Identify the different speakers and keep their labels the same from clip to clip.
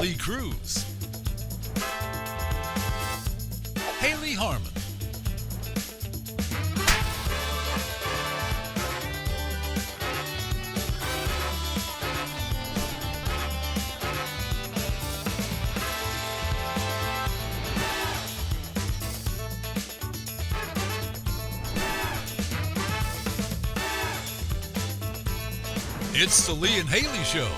Speaker 1: Lee Cruz, Hayley Harmon, it's the Lee and Hayley Show.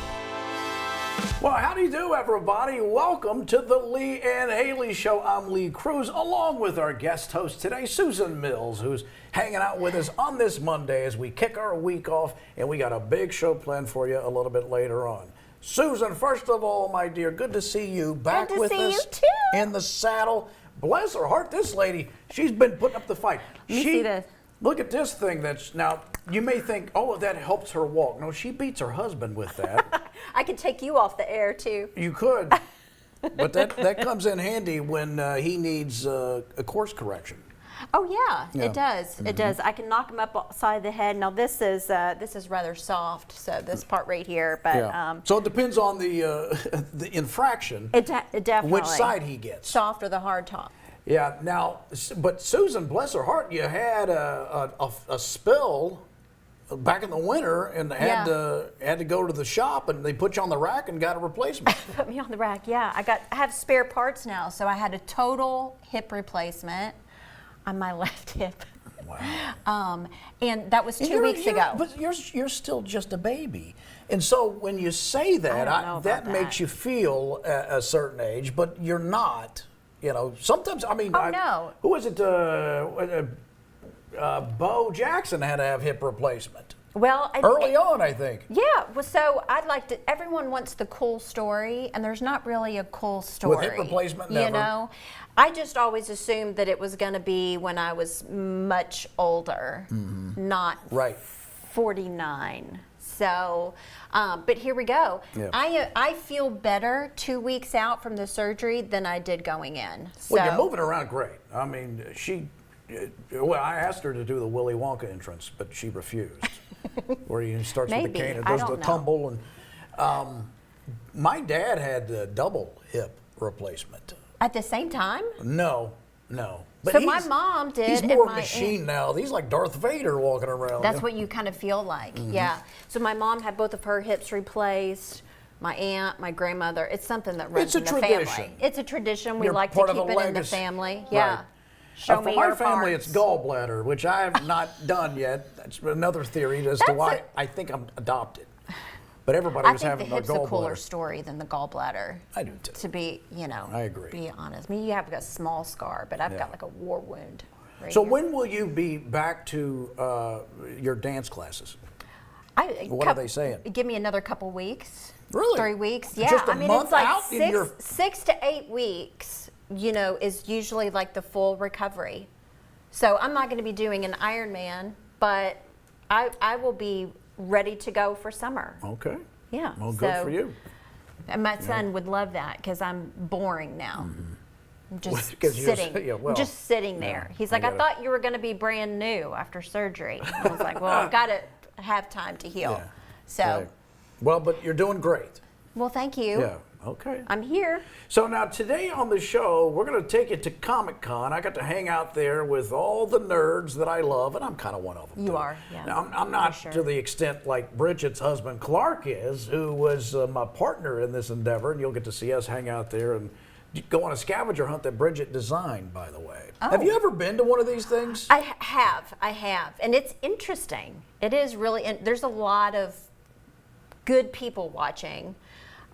Speaker 2: Well, how do you do, everybody? Welcome to the Lee and Hayley Show. I'm Lee Cruz, along with our guest host today, Susan Mills, who's hanging out with us on this Monday as we kick our week off, and we got a big show planned for you a little bit later on. Susan, first of all, my dear, good to see you back with us
Speaker 3: you too.
Speaker 2: in the saddle. Bless her heart, this lady, she's been putting up the fight.
Speaker 3: Let me see this.
Speaker 2: Look at this thing that's now, you may think, oh, that helps her walk. No, she beats her husband with that.
Speaker 3: I could take you off the air too.
Speaker 2: You could, but that comes in handy when he needs a course correction.
Speaker 3: Oh yeah,
Speaker 2: Yeah.
Speaker 3: it does. It does. I can knock him up upside the head. Now this is rather soft, so this part right here. But
Speaker 2: So it depends on the infraction,
Speaker 3: it definitely
Speaker 2: which side he gets.
Speaker 3: soft or the hard top.
Speaker 2: Yeah. Now, but Susan, bless her heart, you had a spill back in the winter and had to go to the shop, and they put you on the rack and got a replacement.
Speaker 3: Put me on the rack. Yeah, I have spare parts now, so I had a total hip replacement on my left hip.
Speaker 2: Wow.
Speaker 3: And that was 2 weeks ago.
Speaker 2: But you're still just a baby. And so when you say that,
Speaker 3: I don't know
Speaker 2: that
Speaker 3: about
Speaker 2: makes
Speaker 3: that.
Speaker 2: you feel a certain age, but you're not. You know, sometimes, I mean,
Speaker 3: Oh, no.
Speaker 2: Who was it? Bo Jackson had to have hip replacement.
Speaker 3: Well,
Speaker 2: Early on, I think.
Speaker 3: Yeah, well, so I'd like to. Everyone wants the cool story, and there's not really a cool story.
Speaker 2: With hip replacement,
Speaker 3: you
Speaker 2: never.
Speaker 3: know, I just always assumed that it was going to be when I was much older, not
Speaker 2: Right.
Speaker 3: 49. So, but here we go.
Speaker 2: Yeah.
Speaker 3: I feel better 2 weeks out from the surgery than I did going in. So,
Speaker 2: Well, you're moving around great. I mean, well, I asked her to do the Willy Wonka entrance, but she refused. Where he starts with the
Speaker 3: Maybe.
Speaker 2: cane and
Speaker 3: I
Speaker 2: does
Speaker 3: don't
Speaker 2: the
Speaker 3: know.
Speaker 2: tumble. And my dad had a double hip replacement.
Speaker 3: at the same time.
Speaker 2: No. But
Speaker 3: So my mom did,
Speaker 2: He's
Speaker 3: and
Speaker 2: more
Speaker 3: my
Speaker 2: machine now. He's like Darth Vader walking around.
Speaker 3: That's what you kind of feel like, yeah. So my mom had both of her hips replaced. My aunt, my grandmother. It's something that runs
Speaker 2: It's a
Speaker 3: in the
Speaker 2: tradition.
Speaker 3: family. It's a tradition. We
Speaker 2: You're
Speaker 3: like to
Speaker 2: part of
Speaker 3: keep
Speaker 2: a
Speaker 3: it in the
Speaker 2: legacy.
Speaker 3: family. Yeah.
Speaker 2: Right.
Speaker 3: Show
Speaker 2: For
Speaker 3: me
Speaker 2: my
Speaker 3: your
Speaker 2: family,
Speaker 3: parts.
Speaker 2: it's gallbladder, which I have not done yet. That's another theory as to
Speaker 3: That's
Speaker 2: why
Speaker 3: a-
Speaker 2: I think I'm adopted. But everybody
Speaker 3: I
Speaker 2: was
Speaker 3: think the
Speaker 2: having their
Speaker 3: hip's a cooler
Speaker 2: gallbladder.
Speaker 3: story than the gallbladder.
Speaker 2: I do too.
Speaker 3: To be,
Speaker 2: I agree.
Speaker 3: Be honest. I mean, you have a small scar, but I've got like a war wound. Right
Speaker 2: So
Speaker 3: here.
Speaker 2: when will you be back to your dance classes? What are they saying?
Speaker 3: Give me another couple weeks.
Speaker 2: Really?
Speaker 3: 3 weeks. Yeah.
Speaker 2: Just a
Speaker 3: I mean,
Speaker 2: month
Speaker 3: it's like
Speaker 2: out in your-
Speaker 3: 6 to 8 weeks. Is usually like the full recovery. So I'm not going to be doing an Ironman, but I will be ready to go for summer.
Speaker 2: Okay.
Speaker 3: Yeah.
Speaker 2: Well, good
Speaker 3: so-
Speaker 2: for you.
Speaker 3: And my son would love that because I'm boring now. I'm just
Speaker 2: 'Cause you're-
Speaker 3: sitting.
Speaker 2: yeah, well,
Speaker 3: I'm just sitting there. He's like, I
Speaker 2: get it.
Speaker 3: thought you were going to be brand new after surgery. I was like, well, I've got to have time to heal.
Speaker 2: Yeah.
Speaker 3: So,
Speaker 2: Right. Well, but you're doing great.
Speaker 3: well, thank you.
Speaker 2: Yeah. Okay.
Speaker 3: I'm here.
Speaker 2: So now today on the show, we're going to take you to Comic-Con. I got to hang out there with all the nerds that I love, and I'm kind of one of them.
Speaker 3: You
Speaker 2: too.
Speaker 3: are, yeah.
Speaker 2: Now, I'm not
Speaker 3: For sure.
Speaker 2: to the extent like Bridget's husband Clark is, who was my partner in this endeavor, and you'll get to see us hang out there and go on a scavenger hunt that Bridget designed, by the way. Have you ever been to one of these things?
Speaker 3: I have. And it's interesting. It is really, and there's a lot of good people watching.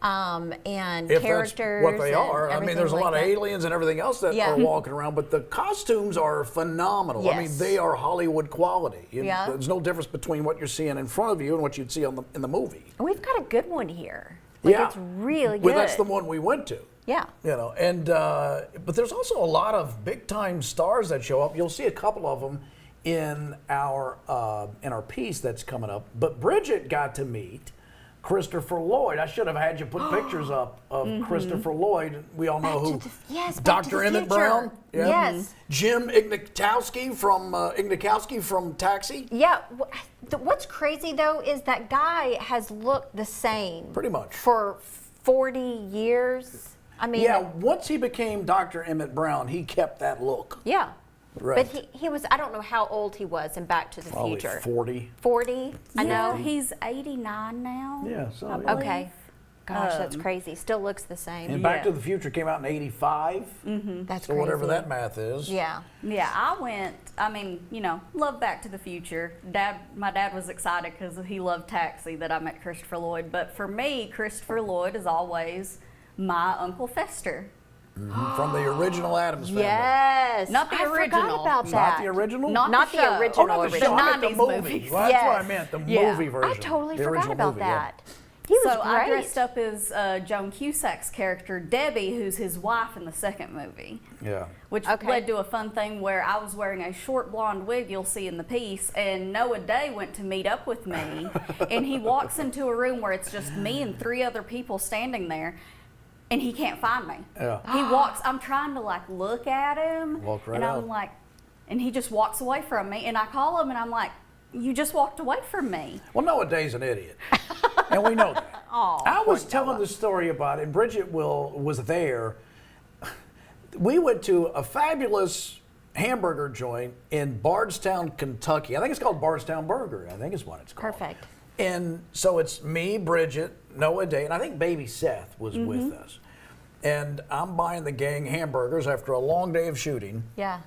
Speaker 3: And
Speaker 2: If
Speaker 3: characters.
Speaker 2: that's what they
Speaker 3: and
Speaker 2: are. I mean,
Speaker 3: everything
Speaker 2: there's a
Speaker 3: like
Speaker 2: lot of
Speaker 3: that.
Speaker 2: aliens and everything else that
Speaker 3: Yeah.
Speaker 2: are walking around, but the costumes are phenomenal. I mean,
Speaker 3: Yes.
Speaker 2: they are Hollywood quality.
Speaker 3: Yeah.
Speaker 2: There's no difference between what you're seeing in front of you and what you'd see in the movie.
Speaker 3: We've got a good one here. Like,
Speaker 2: Yeah.
Speaker 3: It's really good.
Speaker 2: Well, that's the one we went to.
Speaker 3: Yeah.
Speaker 2: And but there's also a lot of big time stars that show up. You'll see a couple of them in our piece that's coming up. But Bridget got to meet Christopher Lloyd. I should have had you put pictures up of Christopher Lloyd. We all know who.
Speaker 3: Yes, Back to
Speaker 2: Dr.
Speaker 3: the
Speaker 2: Emmett
Speaker 3: Future.
Speaker 2: Brown. Yeah.
Speaker 3: Yes.
Speaker 2: Jim Ignikowski from Taxi.
Speaker 3: Yeah. What's crazy though is that guy has looked the same.
Speaker 2: Pretty much.
Speaker 3: For 40 years. I mean,
Speaker 2: Yeah, once he became Dr. Emmett Brown, he kept that look.
Speaker 3: yeah.
Speaker 2: Right.
Speaker 3: But he was, I don't know how old he was in Back to the
Speaker 2: Probably
Speaker 3: Future.
Speaker 2: 40.
Speaker 3: 40? I know.
Speaker 4: He's 89 now.
Speaker 2: Yeah, so
Speaker 4: I
Speaker 2: yeah.
Speaker 4: believe.
Speaker 3: Okay. Gosh, that's crazy. Still looks the same.
Speaker 2: And Back
Speaker 4: Yeah.
Speaker 2: to the Future came out in 85.
Speaker 3: That's
Speaker 2: So
Speaker 3: crazy.
Speaker 2: whatever that math is.
Speaker 3: Yeah.
Speaker 4: Yeah, I went. I mean, love Back to the Future. My dad was excited because he loved Taxi that I met Christopher Lloyd. But for me, Christopher Lloyd is always my Uncle Fester.
Speaker 2: From the original Addams Family.
Speaker 3: Yes.
Speaker 4: Not the
Speaker 3: I
Speaker 4: original.
Speaker 3: forgot about
Speaker 2: Not
Speaker 3: that.
Speaker 2: the original?
Speaker 3: Not the
Speaker 4: show.
Speaker 3: original.
Speaker 2: Oh, not the
Speaker 3: original.
Speaker 2: show. I meant the
Speaker 4: 90s
Speaker 2: movie.
Speaker 4: movies.
Speaker 2: Well, that's what I
Speaker 3: Yes.
Speaker 2: meant, the
Speaker 4: Yeah.
Speaker 2: movie version.
Speaker 3: I totally
Speaker 2: the
Speaker 3: forgot
Speaker 2: original
Speaker 3: about
Speaker 2: movie, yeah.
Speaker 3: that. He was
Speaker 4: So
Speaker 3: great.
Speaker 4: I dressed up as Joan Cusack's character, Debbie, who's his wife in the second movie.
Speaker 2: Yeah.
Speaker 4: Which
Speaker 3: Okay.
Speaker 4: led to a fun thing where I was wearing a short blonde wig you'll see in the piece, and Noah Day went to meet up with me, and he walks into a room where it's just me and 3 other people standing there, and he can't find me.
Speaker 2: Yeah.
Speaker 4: He walks, I'm trying to look at him,
Speaker 2: Walk right
Speaker 4: and I'm
Speaker 2: out.
Speaker 4: like, and he just walks away from me, and I call him, and I'm like, you just walked away from me.
Speaker 2: Well, Noah Day's an idiot. And we know that.
Speaker 3: Aw,
Speaker 2: I was
Speaker 3: poor
Speaker 2: telling
Speaker 3: Noah.
Speaker 2: the story about it, and Bridget was there. We went to a fabulous hamburger joint in Bardstown, Kentucky. I think it's called Bardstown Burger. I think is what it's called.
Speaker 3: Perfect.
Speaker 2: And so it's me, Bridget, Noah Day, and I think baby Seth was with us. And I'm buying the gang hamburgers after a long day of shooting.
Speaker 3: Yeah.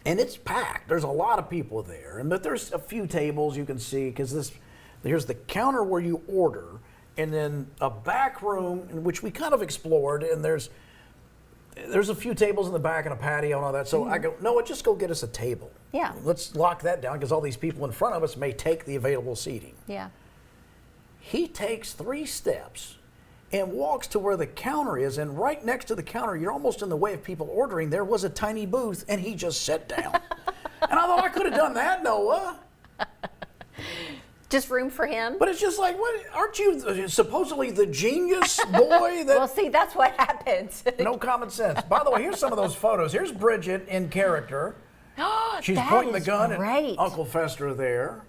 Speaker 2: And it's packed. There's a lot of people there, but there's a few tables you can see because here's the counter where you order, and then a back room in which we kind of explored, and there's a few tables in the back and a patio and all that. So I go, Noah, just go get us a table.
Speaker 3: Yeah.
Speaker 2: Let's lock that down because all these people in front of us may take the available seating.
Speaker 3: Yeah.
Speaker 2: He takes 3 steps and walks to where the counter is, and right next to the counter, you're almost in the way of people ordering, there was a tiny booth, and he just sat down. And I thought, I could have done that, Noah.
Speaker 3: Just room for him?
Speaker 2: But it's just like, what? Aren't you supposedly the genius boy that
Speaker 3: Well, see, that's what happens.
Speaker 2: no common sense? By the way, here's some of those photos. Here's Bridget in character. She's
Speaker 3: That
Speaker 2: pointing the
Speaker 3: is
Speaker 2: gun
Speaker 3: great.
Speaker 2: at Uncle Fester there.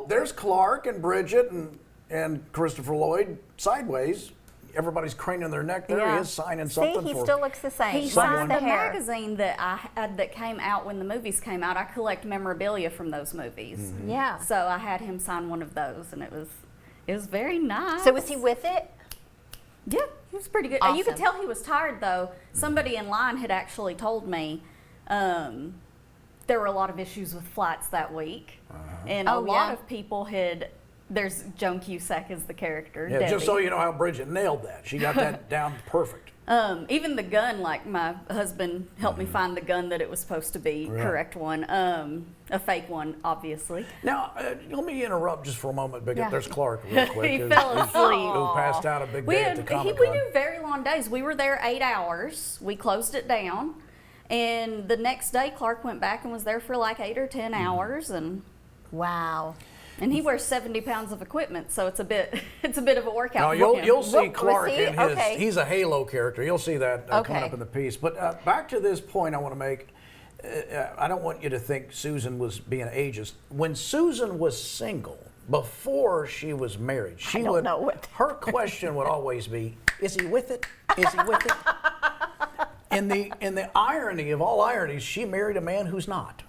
Speaker 2: There's Clark and Bridget and Christopher Lloyd sideways. Everybody's craning their neck there.
Speaker 3: Yeah.
Speaker 2: He is signing something
Speaker 3: See, he
Speaker 2: for
Speaker 3: still looks the same.
Speaker 4: He
Speaker 3: Minus
Speaker 4: signed
Speaker 3: the
Speaker 4: the
Speaker 3: hair.
Speaker 4: magazine that I had that came out when the movies came out. I collect memorabilia from those movies.
Speaker 3: Yeah.
Speaker 4: So I had him sign one of those, and it was very nice.
Speaker 3: So was he with it?
Speaker 4: Yeah, he was pretty good.
Speaker 3: Awesome.
Speaker 4: You could tell he was tired though. Somebody in line had actually told me there were a lot of issues with flights that week, and a
Speaker 3: Oh,
Speaker 4: lot
Speaker 3: yeah.
Speaker 4: of people had. There's Joan Cusack as the character.
Speaker 2: Yeah,
Speaker 4: Debbie.
Speaker 2: just so you know how Bridget nailed that. She got that down perfect.
Speaker 4: Even the gun, like my husband helped me find the gun that it was supposed to be,
Speaker 2: Right.
Speaker 4: correct one, a fake one, obviously.
Speaker 2: Now, let me interrupt just for a moment because
Speaker 3: Yeah.
Speaker 2: there's Clark real quick.
Speaker 4: He
Speaker 2: who-
Speaker 4: fell asleep.
Speaker 2: Who passed out a big
Speaker 4: We
Speaker 2: day at
Speaker 4: had,
Speaker 2: the Comic
Speaker 4: we
Speaker 2: Con.
Speaker 4: do very long days. We were there 8 hours. We closed it down, and the next day Clark went back and was there for like 8 or 10 hours, and
Speaker 3: Wow.
Speaker 4: he wears 70 pounds of equipment, so it's a bit of a workout.
Speaker 2: No,
Speaker 4: for him.
Speaker 2: you'll see
Speaker 3: Was
Speaker 2: Clark
Speaker 3: he?
Speaker 2: in his.
Speaker 3: Okay.
Speaker 2: He's a Halo character. You'll see that coming
Speaker 3: Okay.
Speaker 2: up in the piece. But back to this point, I want to make. I don't want you to think Susan was being ageist. When Susan was single, before she was married, she
Speaker 3: don't
Speaker 2: would.
Speaker 3: know what-
Speaker 2: Her question would always be, "Is he with it? Is he with it?" And the irony of all ironies, she married a man who's not.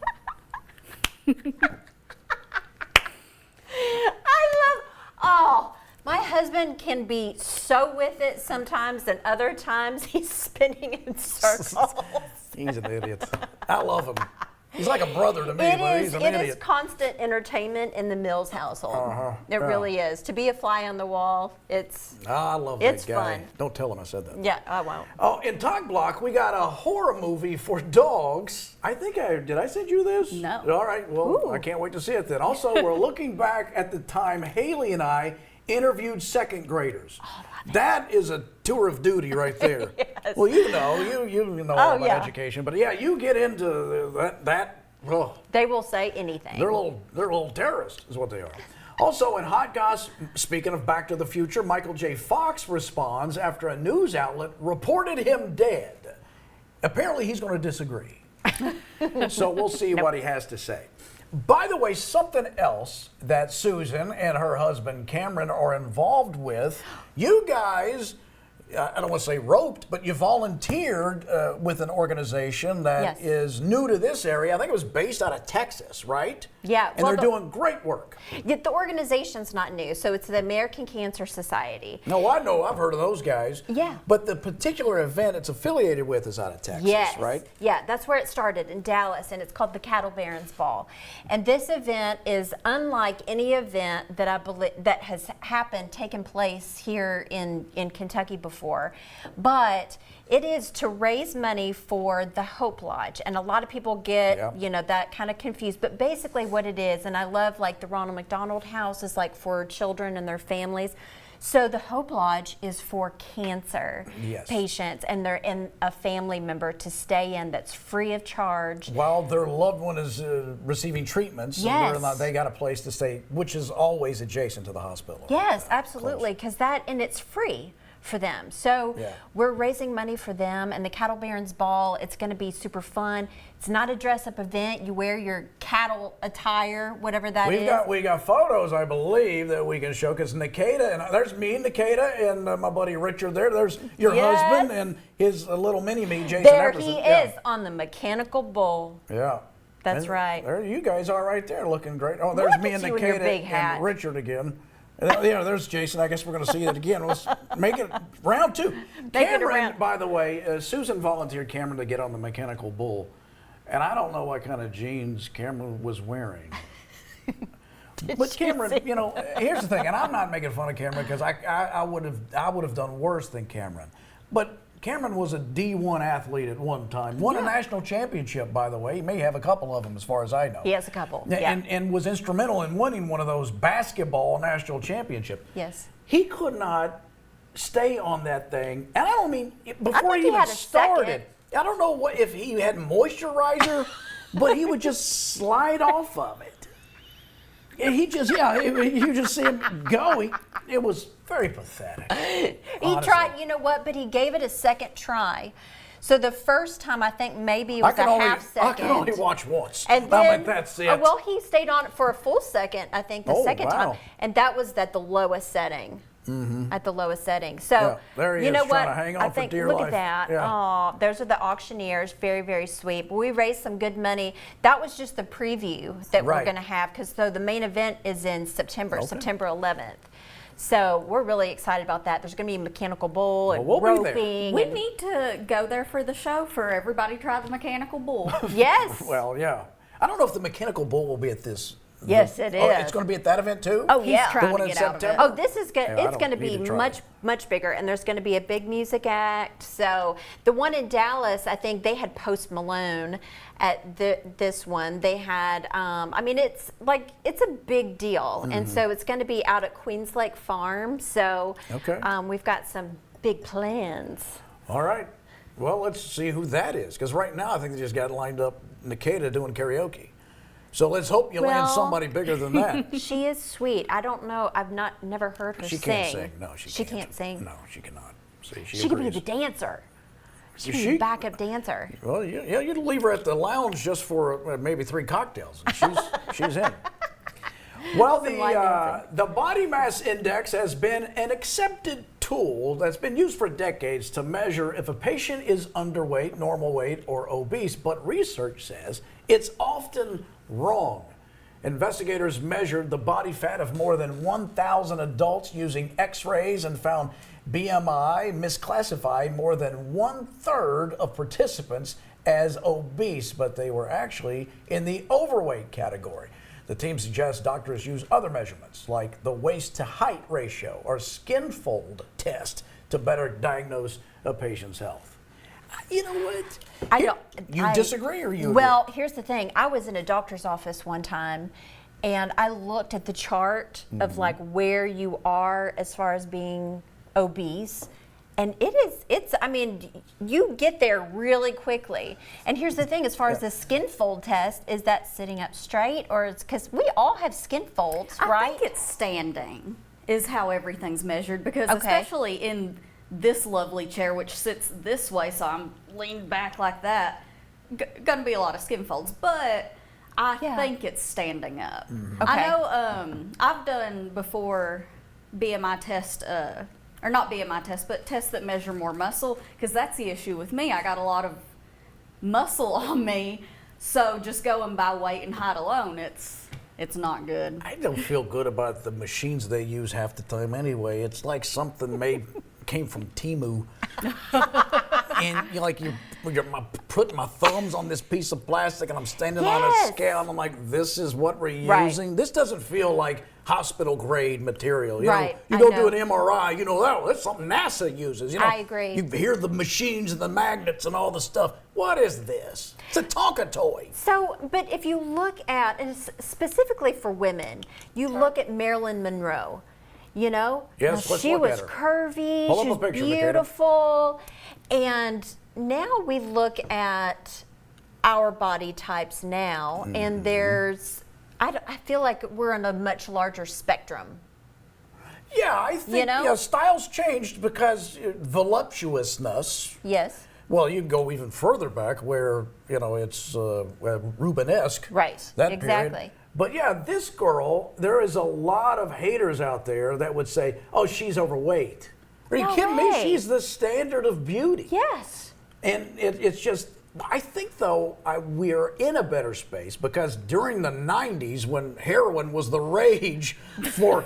Speaker 3: My husband can be so with it sometimes, and other times he's spinning in circles.
Speaker 2: He's an idiot. I love him. He's like a brother to me, but he's an
Speaker 3: It is
Speaker 2: idiot.
Speaker 3: constant entertainment in the Mills household. It
Speaker 2: Yeah.
Speaker 3: really is. To be a fly on the wall, it's
Speaker 2: I love
Speaker 3: It's
Speaker 2: that guy.
Speaker 3: fun.
Speaker 2: Don't tell him I said that.
Speaker 3: yeah. I won't.
Speaker 2: Oh, in Talk Block, we got a horror movie for dogs. Did I send you this?
Speaker 4: No.
Speaker 2: All right, well,
Speaker 3: Ooh.
Speaker 2: I can't wait to see it then. Also, we're looking back at the time Hayley and I interviewed second graders.
Speaker 3: Oh,
Speaker 2: That is a tour of duty right there.
Speaker 3: Yes.
Speaker 2: Well, you know all about
Speaker 3: yeah.
Speaker 2: education, but yeah, you get into that. Oh,
Speaker 3: They will say anything.
Speaker 2: they're little terrorists, is what they are. Also, in Hot Goss, speaking of Back to the Future, Michael J. Fox responds after a news outlet reported him dead. Apparently, he's going to disagree. So we'll see what he has to say. By the way, something else that Susan and her husband Cameron are involved with, you guys, I don't want to say roped, but you volunteered with an organization that is new to this area. I think it was based out of Texas, right?
Speaker 3: Yeah.
Speaker 2: And they're doing great work.
Speaker 3: Yet the organization's not new, so it's the American Cancer Society.
Speaker 2: No, I know. I've heard of those guys.
Speaker 3: Yeah.
Speaker 2: But the particular event it's affiliated with is out of Texas, right?
Speaker 3: Yeah, that's where it started, in Dallas, and it's called the Cattle Barons Ball. And this event is unlike any event that I believe that has taken place here in Kentucky before. But it is to raise money for the Hope Lodge, and a lot of people get that kind of confused. But basically, what it is, and I love like the Ronald McDonald House is like for children and their families. So the Hope Lodge is for cancer patients and a family member to stay in that's free of charge.
Speaker 2: While their loved one is receiving treatments, they got a place to stay, which is always adjacent to the hospital.
Speaker 3: Yes, absolutely, because and it's free for them. So we're raising money for them, and the Cattle Barons Ball, it's going to be super fun. It's not a dress-up event. You wear your cattle attire, whatever that is.
Speaker 2: We got photos, I believe, that we can show, because Nikita, and there's me, Nikita, and my buddy Richard there. There's your husband and his little mini-me, Jason
Speaker 3: there
Speaker 2: Epperson.
Speaker 3: He is on the mechanical bull.
Speaker 2: Yeah.
Speaker 3: That's right.
Speaker 2: There you guys are right there looking great. Oh, there's me and Nikita and Richard again. There's Jason. I guess we're going to see it again. Let's make it round two. Cameron, by the way, Susan volunteered Cameron to get on the mechanical bull. And I don't know what kind of jeans Cameron was wearing. But Cameron, here's the thing, and I'm not making fun of Cameron because I would have done worse than Cameron. But Cameron was a D1 athlete at one time. Won a national championship, by the way. He may have a couple of them, as far as I know.
Speaker 3: He has a couple.
Speaker 2: And was instrumental in winning one of those basketball national championships.
Speaker 3: Yes.
Speaker 2: He could not stay on that thing, and I don't mean before he even started. I don't know if he had moisturizer, but he would just slide off of it. And you just see him go. It was very pathetic.
Speaker 3: He tried, but he gave it a second try. So the first time, I think maybe it was half second.
Speaker 2: I can only watch once.
Speaker 3: And then,
Speaker 2: I'm like, that's it.
Speaker 3: Well, he stayed on it for a full second, I think, the second time. And that was at the lowest setting. Mm-hmm. At the lowest setting. So,
Speaker 2: there he is, trying to hang on for dear life.
Speaker 3: Look at that. Yeah. Oh, those are the auctioneers. Very, very sweet. But we raised some good money. That was just the preview that we're going to have, because the main event is in September, September 11th. So we're really excited about that. There's going to be a mechanical bull and roping.
Speaker 4: We need to go there for the show for everybody try the mechanical bull.
Speaker 3: Yes.
Speaker 2: Well, yeah. I don't know if the mechanical bull will be at this.
Speaker 3: Yes, it is.
Speaker 2: Oh, it's going to be at that event too?
Speaker 3: Oh, yeah.
Speaker 4: He's trying
Speaker 2: the one
Speaker 4: to
Speaker 2: in
Speaker 4: get
Speaker 2: September?
Speaker 4: out of it.
Speaker 3: Oh, this is good. It's going to be much bigger, and there's going to be a big music act. So the one in Dallas, I think they had Post Malone at this one. They had, it's a big deal, and so it's going to be out at Queens Lake Farm. So we've got some big plans.
Speaker 2: All right. Well, let's see who that is, because right now I think they just got lined up Nikita doing karaoke. So let's hope you land somebody bigger than that.
Speaker 3: She is sweet. I don't know. I've never heard her sing.
Speaker 2: She can't sing. No,
Speaker 3: she can't sing.
Speaker 2: No, she cannot. See,
Speaker 3: she could be the dancer. She could be the backup dancer.
Speaker 2: Well, you'd leave her at the lounge just for maybe 3 cocktails. And she's in. Well, the body mass index has been an accepted tool that's been used for decades to measure if a patient is underweight, normal weight, or obese, but research says it's often wrong. Investigators measured the body fat of more than 1,000 adults using x-rays and found BMI misclassified more than 1/3 of participants as obese, but they were actually in the overweight category. The team suggests doctors use other measurements like the waist to height ratio or skin fold test to better diagnose a patient's health. You know what? You disagree or you agree?
Speaker 3: Well, here's the thing. I was in a doctor's office one time, and I looked at the chart of like where you are as far as being obese. And you get there really quickly. And here's the thing, as far as the skin fold test, is that sitting up straight, or it's because we all have skin folds, right?
Speaker 4: I think it's standing is how everything's measured, because especially in this lovely chair, which sits this way, so I'm leaned back like that, gonna be a lot of skin folds. But I
Speaker 3: Yeah.
Speaker 4: think it's standing up.
Speaker 3: Okay.
Speaker 4: I know I've done before BMI test, or not BMI test, but tests that measure more muscle, because that's the issue with me. I got a lot of muscle on me, so just going by weight and height alone, it's not good.
Speaker 2: I don't feel good about the machines they use half the time anyway. It's like something came from Temu. And you're putting my thumbs on this piece of plastic and I'm standing on a
Speaker 3: Yes.
Speaker 2: scale and I'm like, this is what we're
Speaker 3: Right.
Speaker 2: using? This doesn't feel like hospital grade material.
Speaker 3: Right,
Speaker 2: You
Speaker 3: I
Speaker 2: go
Speaker 3: know.
Speaker 2: do an MRI, that's something NASA uses.
Speaker 3: I agree.
Speaker 2: You hear the machines and the magnets and all the stuff. What is this? It's a Tonka toy.
Speaker 3: So, but if you look at, and specifically for women, you look at Marilyn Monroe.
Speaker 2: Yes,
Speaker 3: Now,
Speaker 2: let's
Speaker 3: she
Speaker 2: look
Speaker 3: was
Speaker 2: at her.
Speaker 3: curvy,
Speaker 2: Pull up
Speaker 3: she
Speaker 2: a
Speaker 3: was
Speaker 2: picture, Makeda.
Speaker 3: beautiful, and now we look at our body types now,
Speaker 2: Mm-hmm.
Speaker 3: and I feel like we're on a much larger spectrum.
Speaker 2: Yeah, I think styles changed because voluptuousness.
Speaker 3: Yes.
Speaker 2: Well, you can go even further back where, it's Rubenesque.
Speaker 3: Right,
Speaker 2: That
Speaker 3: exactly.
Speaker 2: period. But yeah, this girl, there is a lot of haters out there that would say, oh, she's overweight. Are you
Speaker 3: No
Speaker 2: kidding me?
Speaker 3: way.
Speaker 2: She's the standard of beauty.
Speaker 3: Yes.
Speaker 2: And it's just, I think though, we are in a better space because during the 90s when heroin was the rage for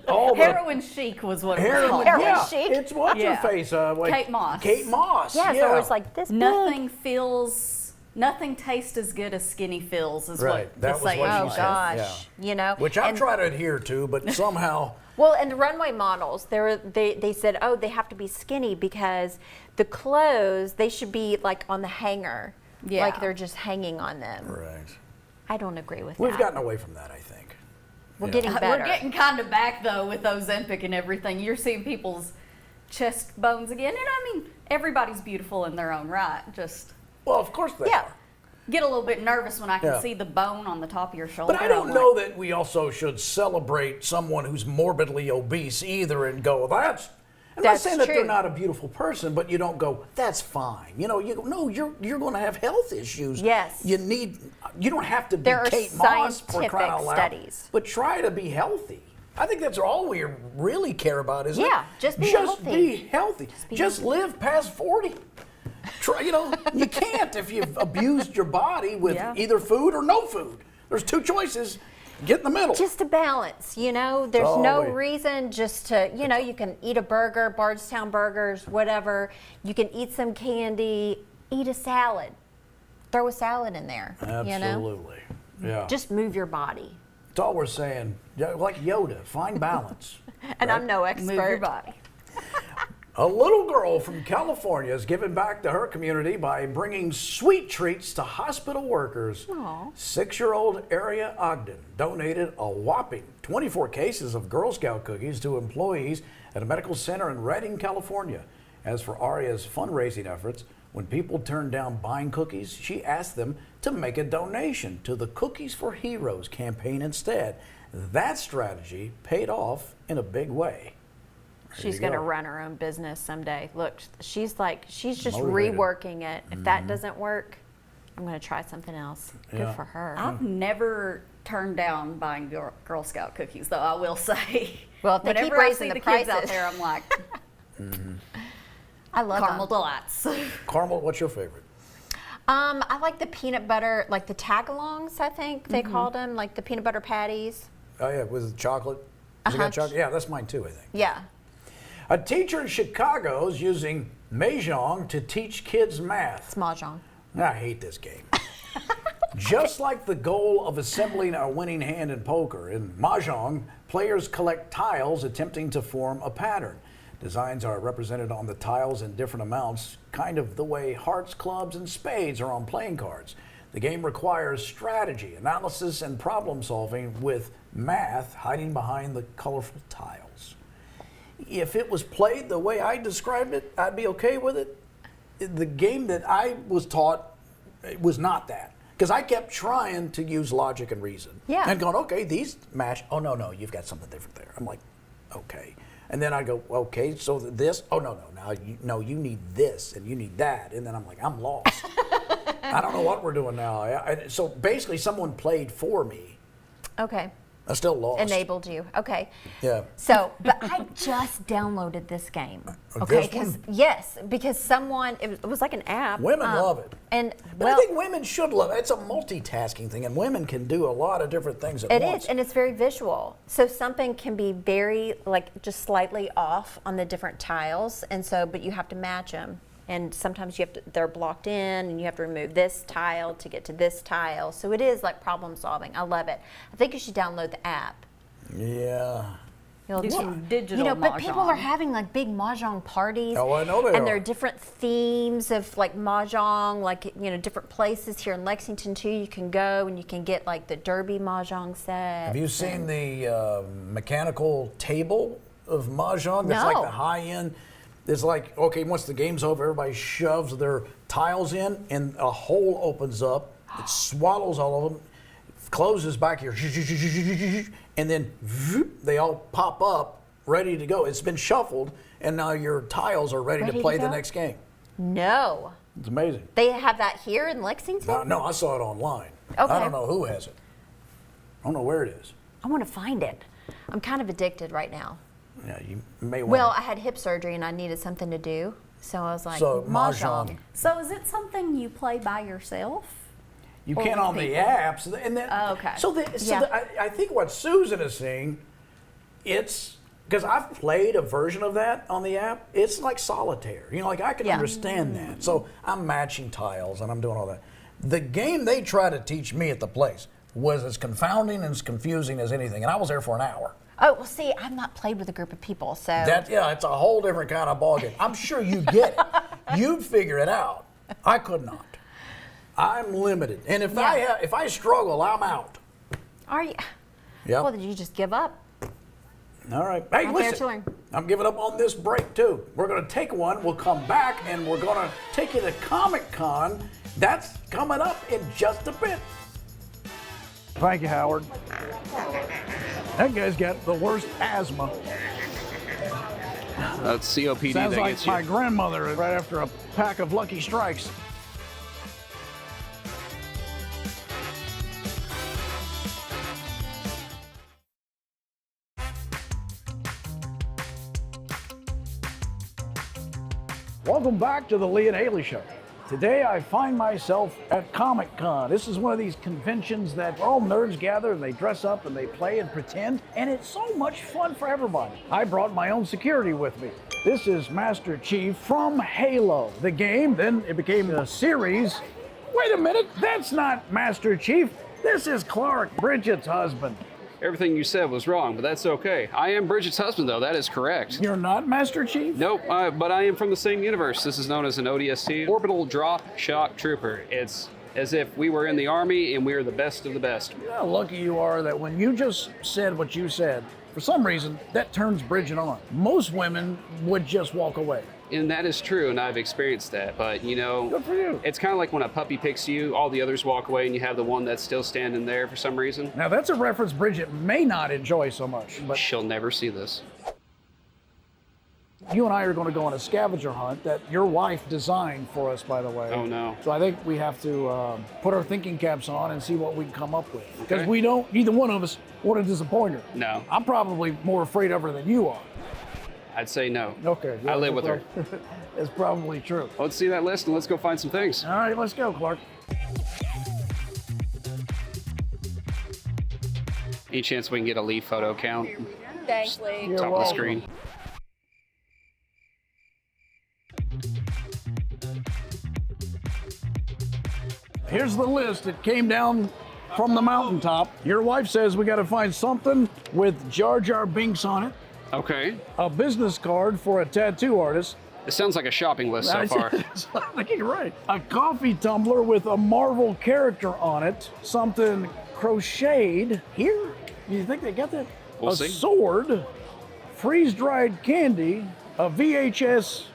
Speaker 2: all the...
Speaker 4: Heroin chic was what it was
Speaker 2: Heroin,
Speaker 4: called.
Speaker 3: Heroin
Speaker 2: yeah,
Speaker 3: chic?
Speaker 2: it's what's
Speaker 4: Yeah.
Speaker 2: her face?
Speaker 4: Kate Moss.
Speaker 2: Kate Moss.
Speaker 3: Yeah,
Speaker 2: yeah.
Speaker 3: so it's like this
Speaker 4: Nothing tastes as good as skinny feels, is
Speaker 2: Right,
Speaker 4: what
Speaker 2: that
Speaker 4: the
Speaker 2: was
Speaker 4: saying
Speaker 2: what she
Speaker 3: Oh
Speaker 4: was.
Speaker 2: said.
Speaker 3: gosh,
Speaker 2: Yeah. Which I
Speaker 3: and-
Speaker 2: try to adhere to, but somehow...
Speaker 3: Well, and the runway models, they said, oh, they have to be skinny because the clothes, they should be like on the hanger,
Speaker 4: Yeah.
Speaker 3: like they're just hanging on them.
Speaker 2: Right.
Speaker 3: I don't agree with
Speaker 2: We've
Speaker 3: that.
Speaker 2: gotten away from that, I think.
Speaker 3: We're
Speaker 2: Yeah.
Speaker 3: getting better.
Speaker 4: We're getting kind of back though with Ozempic and everything. You're seeing people's chest bones again, and I mean everybody's beautiful in their own right. Just
Speaker 2: Well, of course they
Speaker 3: Yeah.
Speaker 2: are.
Speaker 4: get a little bit nervous when I can
Speaker 2: Yeah.
Speaker 4: see the bone on the top of your shoulder.
Speaker 2: But I don't
Speaker 4: I'm
Speaker 2: know
Speaker 4: like,
Speaker 2: that we also should celebrate someone who's morbidly obese either and go, that's... I'm not
Speaker 3: That's
Speaker 2: saying that they're
Speaker 3: true.
Speaker 2: not a beautiful person, but you don't go, that's fine. You go, no, you're going to have health issues.
Speaker 3: Yes.
Speaker 2: You don't have to be
Speaker 3: There are
Speaker 2: Kate Moss for crying out
Speaker 3: scientific
Speaker 2: loud.
Speaker 3: studies.
Speaker 2: But try to be healthy. I think that's all we really care about, isn't it?
Speaker 3: Yeah, just be
Speaker 2: Just
Speaker 3: healthy.
Speaker 2: be healthy.
Speaker 3: be
Speaker 2: Just
Speaker 3: healthy.
Speaker 2: live past 40. Try, you can't if you've abused your body with
Speaker 4: Yeah.
Speaker 2: either food or no food. There's two choices. Get in the middle.
Speaker 3: Just a balance, There's
Speaker 2: Oh,
Speaker 3: no
Speaker 2: wait.
Speaker 3: reason just to, you can eat a burger, Bardstown burgers, whatever. You can eat some candy, eat a salad. Throw a salad in there,
Speaker 2: Absolutely. Yeah.
Speaker 3: Just move your body.
Speaker 2: That's all we're saying. Yeah, like Yoda, find balance.
Speaker 3: And I'm no expert.
Speaker 4: move your body.
Speaker 2: A little girl from California is giving back to her community by bringing sweet treats to hospital workers.
Speaker 3: Aw.
Speaker 2: 6-year-old Aria Ogden donated a whopping 24 cases of Girl Scout cookies to employees at a medical center in Redding, California. As for Aria's fundraising efforts, when people turned down buying cookies, she asked them to make a donation to the Cookies for Heroes campaign instead. That strategy paid off in a big way.
Speaker 3: She's
Speaker 2: you
Speaker 3: going to
Speaker 2: go.
Speaker 3: run her own business someday. Look, she's just
Speaker 2: Motivated.
Speaker 3: reworking it. If that doesn't work, I'm going to try something else.
Speaker 2: Yeah.
Speaker 3: Good for her.
Speaker 4: I've never turned down buying Girl Scout cookies, though I will say.
Speaker 3: Well, if they keep
Speaker 4: Whenever I
Speaker 3: raising
Speaker 4: see
Speaker 3: the
Speaker 4: kids out
Speaker 3: prices.
Speaker 4: there, I'm like,
Speaker 3: I love
Speaker 4: caramel
Speaker 3: them.
Speaker 4: delights.
Speaker 2: Caramel, what's your favorite?
Speaker 3: I like the peanut butter, like the tagalongs, I think they called them, like the peanut butter patties.
Speaker 2: Oh yeah, with chocolate. Has it got chocolate? Yeah, that's mine too, I think.
Speaker 3: Yeah.
Speaker 2: A teacher in Chicago is using Mahjong to teach kids math.
Speaker 3: It's mahjong.
Speaker 2: I hate this game. Just like the goal of assembling a winning hand in poker, in Mahjong, players collect tiles attempting to form a pattern. Designs are represented on the tiles in different amounts, kind of the way hearts, clubs, and spades are on playing cards. The game requires strategy, analysis, and problem solving with math hiding behind the colorful tiles. If it was played the way I described it, I'd be okay with it. The game that I was taught was not that. Because I kept trying to use logic and reason.
Speaker 3: Yeah.
Speaker 2: And going, okay, these match. Oh, no, you've got something different there. I'm like, okay. And then I go, okay, so this, oh, no, now you need this and you need that. And then I'm like, I'm lost. I don't know what we're doing now. So basically, someone played for me.
Speaker 3: Okay.
Speaker 2: I still lost.
Speaker 3: Enabled you. Okay.
Speaker 2: Yeah.
Speaker 3: So, but I just downloaded this game.
Speaker 2: Oh,
Speaker 3: Okay.
Speaker 2: this one?
Speaker 3: Because someone, it was like an app.
Speaker 2: Women love it.
Speaker 3: And
Speaker 2: But I think women should love it. It's a multitasking thing, and women can do a lot of different things at
Speaker 3: it
Speaker 2: once.
Speaker 3: is, and it's very visual. So something can be very, like, just slightly off on the different tiles, and so, but you have to match them. And sometimes they're blocked in, and you have to remove this tile to get to this tile. So it is like problem solving. I love it. I think you should download the app.
Speaker 2: Yeah.
Speaker 3: You'll
Speaker 4: Do some digital
Speaker 3: but people
Speaker 4: mahjong.
Speaker 3: are having like big mahjong parties.
Speaker 2: Oh, I know they
Speaker 3: And there
Speaker 2: are.
Speaker 3: are different themes of like mahjong, like, different places here in Lexington too. You can go and you can get like the Derby mahjong set.
Speaker 2: Have you seen the mechanical table of mahjong? That's
Speaker 3: No.
Speaker 2: like the high end. It's like, okay, once the game's over, everybody shoves their tiles in, and a hole opens up. It swallows all of them, closes back here, and then they all pop up, ready to go. It's been shuffled, and now your tiles are ready
Speaker 3: Ready
Speaker 2: to
Speaker 3: to
Speaker 2: play the
Speaker 3: go?
Speaker 2: next game.
Speaker 3: No.
Speaker 2: It's amazing.
Speaker 3: They have that here in Lexington?
Speaker 2: No, I saw it online.
Speaker 3: Okay.
Speaker 2: I don't know who has it. I don't know where it is.
Speaker 3: I want to find it. I'm kind of addicted right now.
Speaker 2: Yeah, you may want.
Speaker 3: Well, I had hip surgery and I needed something to do. So I was like,
Speaker 2: So,
Speaker 3: mahjong.
Speaker 2: mahjong.
Speaker 4: So is it something you play by yourself?
Speaker 2: You
Speaker 4: Or
Speaker 2: can
Speaker 4: with
Speaker 2: on the
Speaker 4: people.
Speaker 2: apps, and then
Speaker 4: Oh, okay.
Speaker 3: Yeah.
Speaker 2: I think what Susan is saying, it's because I've played a version of that on the app. It's like solitaire, like I can
Speaker 3: Yeah.
Speaker 2: understand that. So I'm matching tiles and I'm doing all that. The game they try to teach me at the place was as confounding and as confusing as anything, and I was there for an hour.
Speaker 3: Oh, well, see, I've not played with a group of people, so.
Speaker 2: It's a whole different kind of ballgame. I'm sure you get it. You'd figure it out. I could not. I'm limited, and if I struggle, I'm out.
Speaker 3: Are you?
Speaker 2: Yeah.
Speaker 3: Well, did you just give up?
Speaker 2: All right. Hey,
Speaker 3: Not there to
Speaker 2: listen.
Speaker 3: learn.
Speaker 2: I'm giving up on this break too. We're going to take one. We'll come back, and we're going to take you to Comic-Con. That's coming up in just a bit. Thank you, Howard. That guy's got the worst asthma.
Speaker 5: That's COPD
Speaker 2: Sounds
Speaker 5: that
Speaker 2: like
Speaker 5: gets you.
Speaker 2: my grandmother right after a pack of Lucky Strikes. Welcome back to the Lee and Hayley Show. Today I find myself at Comic-Con. This is one of these conventions that all nerds gather and they dress up and they play and pretend, and it's so much fun for everybody. I brought my own security with me. This is Master Chief from Halo, the game. Then it became a series. Wait a minute, that's not Master Chief. This is Clark, Bridget's husband.
Speaker 5: Everything you said was wrong, but that's okay. I am Bridget's husband, though. That is correct.
Speaker 2: You're not Master Chief?
Speaker 5: Nope, but I am from the same universe. This is known as an ODST, Orbital Drop Shock Trooper. It's as if we were in the Army and we are the best of the best.
Speaker 2: You know how lucky you are that when you just said what you said, for some reason, that turns Bridget on. Most women would just walk away.
Speaker 5: And that is true, and I've experienced that. But,
Speaker 2: Good for you.
Speaker 5: it's kind of like when a puppy picks you, all the others walk away, and you have the one that's still standing there for some reason.
Speaker 2: Now, that's a reference Bridget may not enjoy so much, but
Speaker 5: She'll never see this.
Speaker 2: you and I are going to go on a scavenger hunt that your wife designed for us, by the way.
Speaker 5: Oh, no.
Speaker 2: So I think we have to put our thinking caps on and see what we can come up with. Because
Speaker 5: Okay.
Speaker 2: neither one of us want to disappoint her.
Speaker 5: No.
Speaker 2: I'm probably more afraid of her than you are.
Speaker 5: I'd say no.
Speaker 2: Okay.
Speaker 5: I live with her.
Speaker 2: That's probably true.
Speaker 5: Let's see that list and let's go find some things.
Speaker 2: All right, let's go, Clark.
Speaker 5: Any chance we can get a lead photo count?
Speaker 4: Thanks, Lee.
Speaker 2: You're
Speaker 5: Top of the
Speaker 2: welcome.
Speaker 5: screen.
Speaker 2: Here's the list. It came down from the mountaintop. Your wife says we got to find something with Jar Jar Binks on it,
Speaker 5: Okay.
Speaker 2: a business card for a tattoo artist.
Speaker 5: It sounds like a shopping list so far.
Speaker 2: I think you're right. A coffee tumbler with a Marvel character on it. Something crocheted here. You think they got that?
Speaker 5: We'll
Speaker 2: a
Speaker 5: see.
Speaker 2: sword, freeze-dried candy, a VHS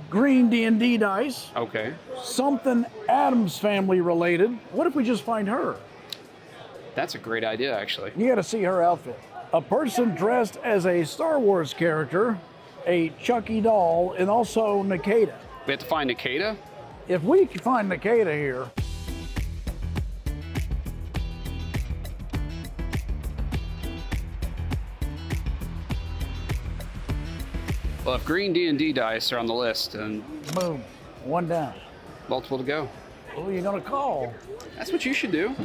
Speaker 2: green D&D dice,
Speaker 5: Okay.
Speaker 2: something Addams Family related. What if we just find her?
Speaker 5: That's a great idea, actually.
Speaker 2: You got to see her outfit. A person dressed as a Star Wars character, a Chucky doll, and also Nikita.
Speaker 5: We have to find Nikita?
Speaker 2: If we can find Nikita here,
Speaker 5: Well, if green D&D dice are on the list, and
Speaker 2: Boom. One down.
Speaker 5: multiple to go.
Speaker 2: Who are you going to call?
Speaker 5: That's what you should do.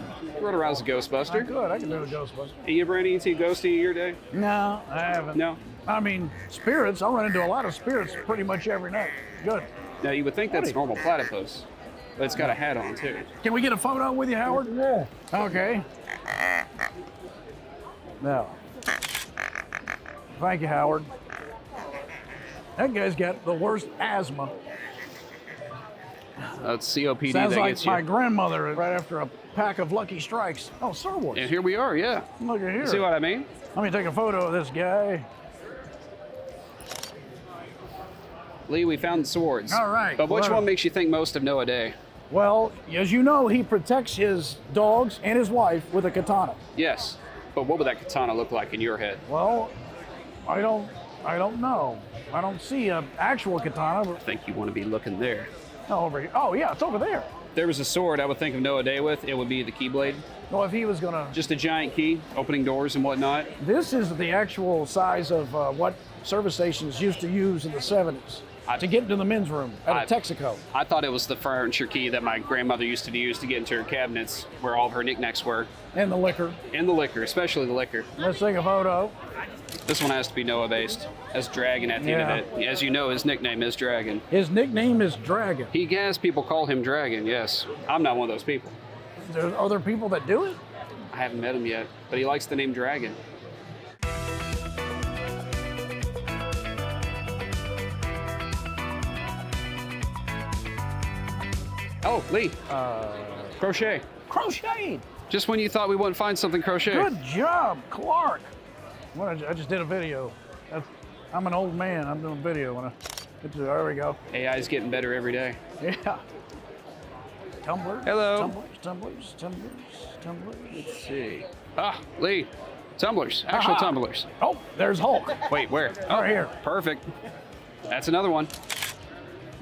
Speaker 5: Run around as a
Speaker 2: I
Speaker 5: Ghostbuster.
Speaker 2: could. I can do a Ghostbuster.
Speaker 5: You ever ran into a ghosty in your day?
Speaker 2: No, I haven't.
Speaker 5: No.
Speaker 2: I mean, spirits. I run into a lot of spirits pretty much every night. Good.
Speaker 5: Now, you would think that's normal platypus, but it's got a hat on, too.
Speaker 2: Can we get a photo with you, Howard? Yeah. Okay. No. Thank you, Howard. That guy's got the worst asthma.
Speaker 5: That's COPD
Speaker 2: Sounds
Speaker 5: that
Speaker 2: like
Speaker 5: gets you.
Speaker 2: my grandmother right after a pack of Lucky Strikes. Oh, Star Wars.
Speaker 5: And here we are, yeah.
Speaker 2: Look at here.
Speaker 5: See what I mean?
Speaker 2: Let me take a photo of this guy.
Speaker 5: Lee, we found the swords.
Speaker 2: All right,
Speaker 5: But which
Speaker 2: well-
Speaker 5: one makes you think most of Noah Day?
Speaker 2: Well, as you know, he protects his dogs and his wife with a katana.
Speaker 5: Yes. But what would that katana look like in your head?
Speaker 2: Well, I don't know. I don't see an actual katana.
Speaker 5: I think you want to be looking there.
Speaker 2: No, over here. Oh, yeah, it's over there.
Speaker 5: If there was a sword I would think of Noah Day with, it would be the Keyblade.
Speaker 2: Well, if he was gonna,
Speaker 5: Just a giant key, opening doors and whatnot.
Speaker 2: this is the actual size of what service stations used to use in the 70s to get into the men's room at a Texaco.
Speaker 5: I thought it was the furniture key that my grandmother used to use to get into her cabinets where all of her knickknacks were.
Speaker 2: And the liquor.
Speaker 5: And the liquor, especially the liquor.
Speaker 2: Let's take a photo.
Speaker 5: This one has to be Noah based. Has Dragon at the end of it. As you know, his nickname is Dragon.
Speaker 2: His nickname is Dragon.
Speaker 5: He has people call him Dragon, yes. I'm not one of those people.
Speaker 2: There's other people that do it?
Speaker 5: I haven't met him yet, but he likes the name Dragon. Oh, Lee. Crochet.
Speaker 2: Crocheted.
Speaker 5: Just when you thought we wouldn't find something crochet.
Speaker 2: Good job, Clark. Well, I just did a video. I'm an old man. I'm doing a video. When I get to, there we go.
Speaker 5: AI's getting better every day.
Speaker 2: Yeah. Tumblers.
Speaker 5: Hello.
Speaker 2: Tumblers.
Speaker 5: Let's see. Ah, Lee. Tumblers. Actual
Speaker 2: Aha.
Speaker 5: tumblers.
Speaker 2: Oh, there's Hulk.
Speaker 5: Wait, where?
Speaker 2: Right here.
Speaker 5: Perfect. That's another one.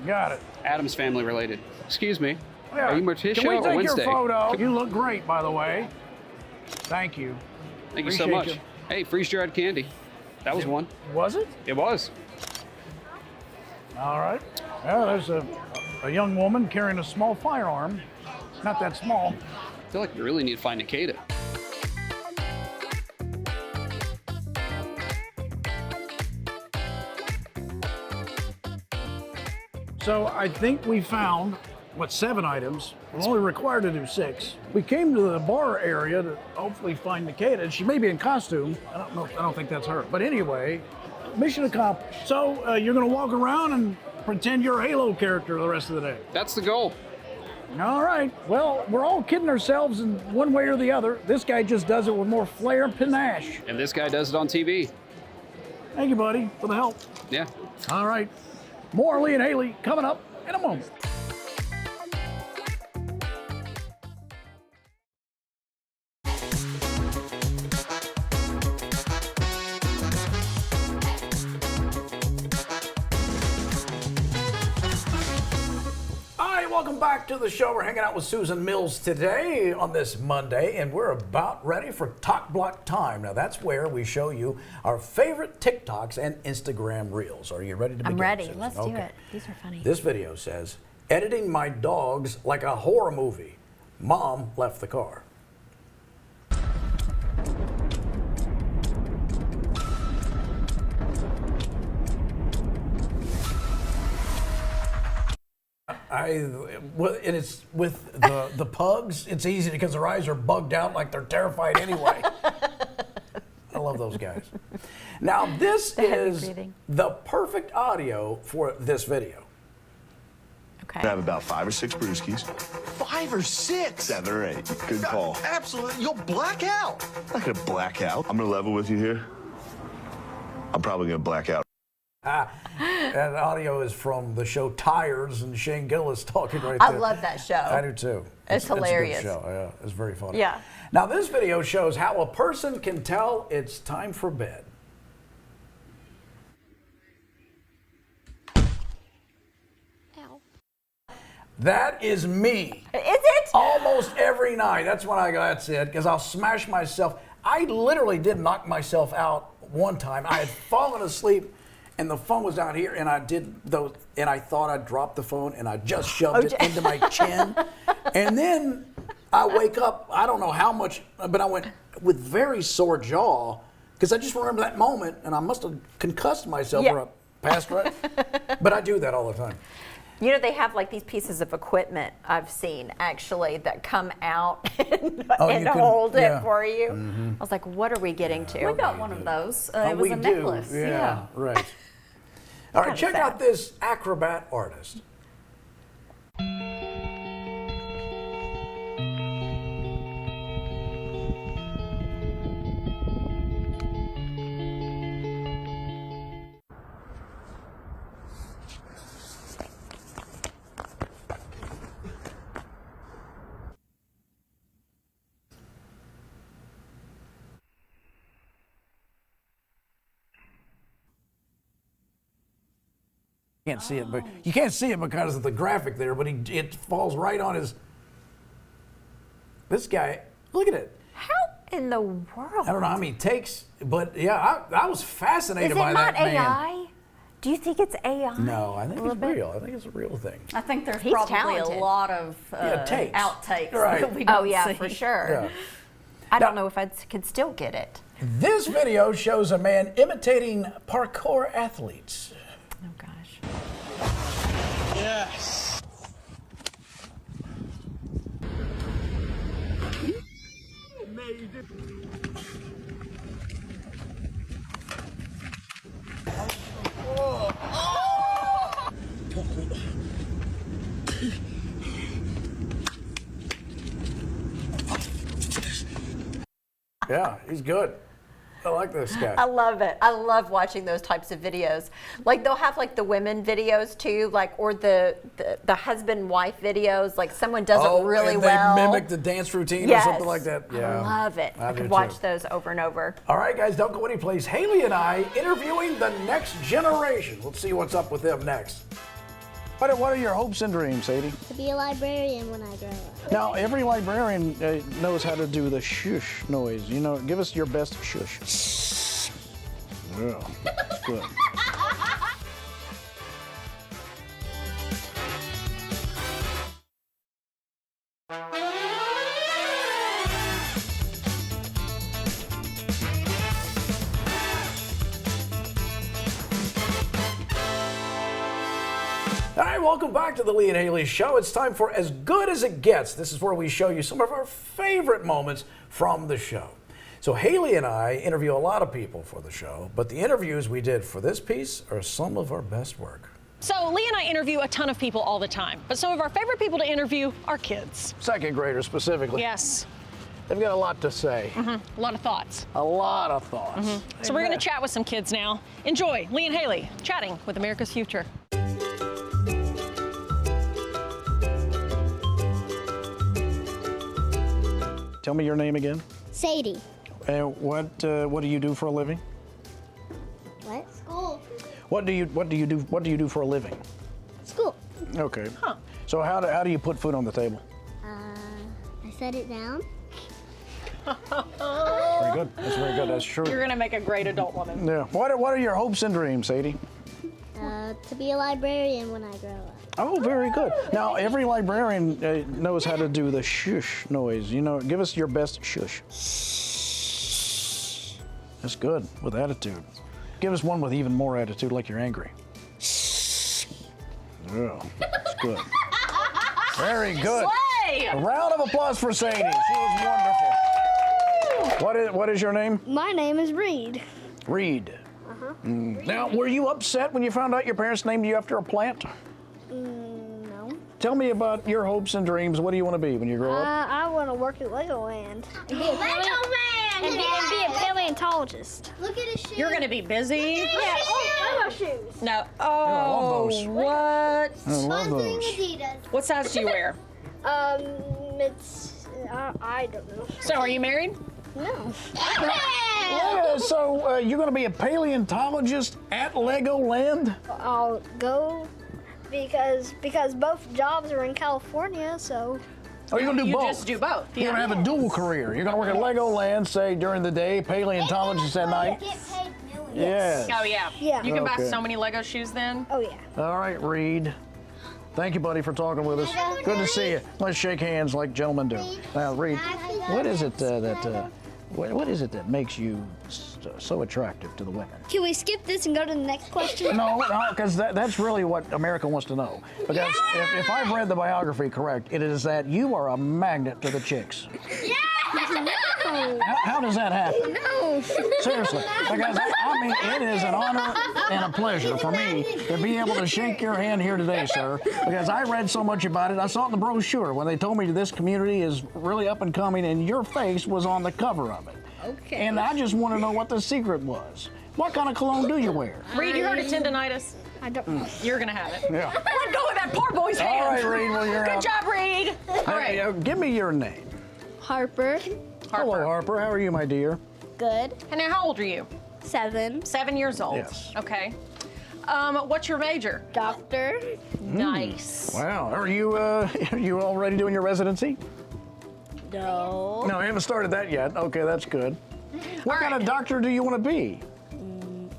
Speaker 2: Got it.
Speaker 5: Adam's family related. Excuse me.
Speaker 2: Yeah.
Speaker 5: Are you Morticia
Speaker 2: Can we
Speaker 5: or
Speaker 2: take
Speaker 5: Wednesday?
Speaker 2: your photo? You look great, by the way. Thank you.
Speaker 5: Thank you so
Speaker 2: Appreciate
Speaker 5: much.
Speaker 2: you.
Speaker 5: Hey, freeze-dried candy. That was one.
Speaker 2: Was it?
Speaker 5: It was.
Speaker 2: All right. Yeah, there's a young woman carrying a small firearm. Not that small.
Speaker 5: I feel like we really need to find Nikita.
Speaker 2: So I think we found, 7 items? We're only required to do 6. We came to the bar area to hopefully find Nikita. She may be in costume. I don't think that's her. But anyway, mission accomplished. So you're gonna walk around and pretend you're a Halo character the rest of the day.
Speaker 5: That's the goal.
Speaker 2: All right. Well, we're all kidding ourselves in one way or the other. This guy just does it with more flair and panache.
Speaker 5: And this guy does it on TV.
Speaker 2: Thank you, buddy, for the help.
Speaker 5: Yeah.
Speaker 2: All right. More Lee and Hayley coming up in a moment. Welcome back to the show. We're hanging out with Susan Mills today on this Monday, and we're about ready for Talk Block time. Now, that's where we show you our favorite TikToks and Instagram Reels. Are you ready to begin?
Speaker 3: I'm ready.
Speaker 2: Susan?
Speaker 3: Let's do it. These are funny.
Speaker 2: This video says, editing my dogs like a horror movie. Mom left the car. And it's with the pugs. It's easy because their eyes are bugged out like they're terrified anyway. I love those guys. Now this is the perfect audio for this video.
Speaker 3: Okay.
Speaker 6: I have about 5 or 6 brewskis.
Speaker 7: 5 or 6?
Speaker 6: 7 or 8. Good call.
Speaker 7: Absolutely. You'll black out.
Speaker 6: I'm not gonna black out. I'm gonna level with you here. I'm probably gonna black out.
Speaker 2: That audio is from the show Tires, and Shane Gillis talking right
Speaker 3: I
Speaker 2: there.
Speaker 3: love that show.
Speaker 2: I do too.
Speaker 3: It's hilarious.
Speaker 2: It's a good show. Yeah, it's very funny.
Speaker 3: Yeah.
Speaker 2: Now this video shows how a person can tell it's time for bed.
Speaker 3: Ow.
Speaker 2: That is me.
Speaker 3: Is it?
Speaker 2: Almost every night. That's when I go, that's it, because I'll smash myself. I literally did knock myself out one time. I had fallen asleep and the phone was down here, and I did those, and I thought I dropped the phone, and I just shoved it into my chin, and then I wake up. I don't know how much, but I went with very sore jaw because I just remember that moment, and I must have concussed myself or I passed right. But I do that all the time.
Speaker 3: You know, they have like these pieces of equipment I've seen actually that come out and, hold it for you. I was like, what are we getting to?
Speaker 4: We got one of those. It was a necklace.
Speaker 2: Yeah, right. All right, check out this acrobat artist. Can't see it, but you can't see it because of the graphic there. But it falls right on his. This guy, look at it.
Speaker 3: How in the world?
Speaker 2: I don't know how many takes, but yeah, I was fascinated by that man.
Speaker 3: Is it not AI? Do you think it's AI?
Speaker 2: No, I think it's real. I think it's a real thing.
Speaker 4: I think there's
Speaker 3: He's
Speaker 4: probably
Speaker 3: talented.
Speaker 4: a lot of
Speaker 2: takes.
Speaker 4: outtakes
Speaker 2: Right.
Speaker 4: that we don't see.
Speaker 3: For sure.
Speaker 2: Yeah.
Speaker 3: I don't know if I could still get it.
Speaker 2: This video shows a man imitating parkour athletes.
Speaker 3: Oh gosh.
Speaker 7: Yes.
Speaker 2: Yeah, he's good. I like this guy.
Speaker 3: I love it. I love watching those types of videos. Like they'll have like the women videos too, like or the husband wife videos. Like someone does it really
Speaker 2: and
Speaker 3: well.
Speaker 2: they mimic the dance routine
Speaker 3: Yes.
Speaker 2: or something like that. Yeah,
Speaker 3: I love it. I
Speaker 2: do
Speaker 3: could watch
Speaker 2: too.
Speaker 3: those over and over.
Speaker 2: All right, guys, don't go any place. Hayley and I interviewing the next generation. Let's see what's up with them next. What are your hopes and dreams, Sadie?
Speaker 8: To be a librarian when I grow up.
Speaker 2: Now, every librarian knows how to do the shush noise. You know, give us your best shush. Yeah, good. All right, welcome back to the Lee and Hayley Show. It's time for As Good as It Gets. This is where we show you some of our favorite moments from the show. So Hayley and I interview a lot of people for the show, but the interviews we did for this piece are some of our best work.
Speaker 9: So Lee and I interview a ton of people all the time, but some of our favorite people to interview are kids.
Speaker 2: Second graders specifically.
Speaker 9: Yes.
Speaker 2: They've got a lot to say.
Speaker 9: A lot of thoughts.
Speaker 2: A lot of thoughts.
Speaker 9: So we're going to chat with some kids now. Enjoy Lee and Hayley chatting with America's future.
Speaker 2: Tell me your name again.
Speaker 8: Sadie.
Speaker 2: And what do you do for a living?
Speaker 8: What? School.
Speaker 2: What do you do for a living?
Speaker 8: School.
Speaker 2: Okay. Huh. So how do you put food on the table?
Speaker 8: I set it down.
Speaker 2: Very good. That's very good. That's true.
Speaker 9: You're going to make a great adult woman.
Speaker 2: Yeah. What are your hopes and dreams, Sadie?
Speaker 8: To be a librarian when I grow up.
Speaker 2: Oh, very good. Now, every librarian knows how to do the shush noise. You know, give us your best shush. That's good, with attitude. Give us one with even more attitude, like you're angry. Yeah, that's good. Very good.
Speaker 9: Slay!
Speaker 2: A round of applause for Sadie. She was wonderful. What is your name?
Speaker 8: My name is Reed.
Speaker 2: Reed. Now, were you upset when you found out your parents named you after a plant?
Speaker 8: No.
Speaker 2: Tell me about your hopes and dreams. What do you want to be when you grow up?
Speaker 8: I want to work at Legoland. And be a paleontologist. Look at his shoes.
Speaker 9: You're going to be busy?
Speaker 8: Yeah, Lego shoes.
Speaker 9: No.
Speaker 2: I love those.
Speaker 9: What?
Speaker 2: I love those.
Speaker 8: Adidas.
Speaker 9: What size do you wear?
Speaker 8: It's, I don't know.
Speaker 9: So are you married?
Speaker 8: No.
Speaker 2: So you're going to be a paleontologist at Legoland?
Speaker 8: I'll go because both jobs are in California, so.
Speaker 2: Oh, you're going to do
Speaker 9: You
Speaker 2: both?
Speaker 9: just do both.
Speaker 2: You're going to have a dual career. You're going to work at Legoland, say, during the day, paleontologist at night.
Speaker 8: Get paid millions.
Speaker 2: Yes.
Speaker 9: Oh, yeah.
Speaker 8: Yeah.
Speaker 9: You can buy
Speaker 2: Okay.
Speaker 9: so many Lego shoes then.
Speaker 8: Oh, yeah.
Speaker 2: All right, Reed. Thank you, buddy, for talking with us. Good to see you. Let's shake hands like gentlemen do. Now, Reed, what is it what is it that makes you so attractive to the women?
Speaker 8: Can we skip this and go to the next question?
Speaker 2: No, because that's really what America wants to know. Because if I've read the biography correct, it is that you are a magnet to the chicks. How does that happen?
Speaker 8: No.
Speaker 2: Seriously, because I mean, it is an honor and a pleasure for me to be able to shake your hand here today, sir, because I read so much about it. I saw it in the brochure when they told me this community is really up and coming, and your face was on the cover of it.
Speaker 8: Okay.
Speaker 2: And I just want to know what the secret was. What kind of cologne do you wear?
Speaker 9: Reed, you heard of tendonitis?
Speaker 8: I don't.
Speaker 9: You're gonna have it.
Speaker 2: Yeah.
Speaker 9: Let go of that poor boy's hand.
Speaker 2: All right, Reed, well, you're
Speaker 9: Good
Speaker 2: out.
Speaker 9: job, Reed. All
Speaker 2: Hey,
Speaker 9: right.
Speaker 2: give me your name.
Speaker 8: Harper.
Speaker 2: Hello, Harper. How are you, my dear?
Speaker 8: Good.
Speaker 9: And now, how old are you?
Speaker 8: 7.
Speaker 9: 7 years old.
Speaker 2: Yes.
Speaker 9: Okay. What's your major?
Speaker 8: Doctor.
Speaker 9: Nice.
Speaker 2: Wow. Are you you already doing your residency?
Speaker 8: No.
Speaker 2: No, I haven't started that yet. Okay, that's good. What kind of
Speaker 9: right.
Speaker 2: doctor do you want to be?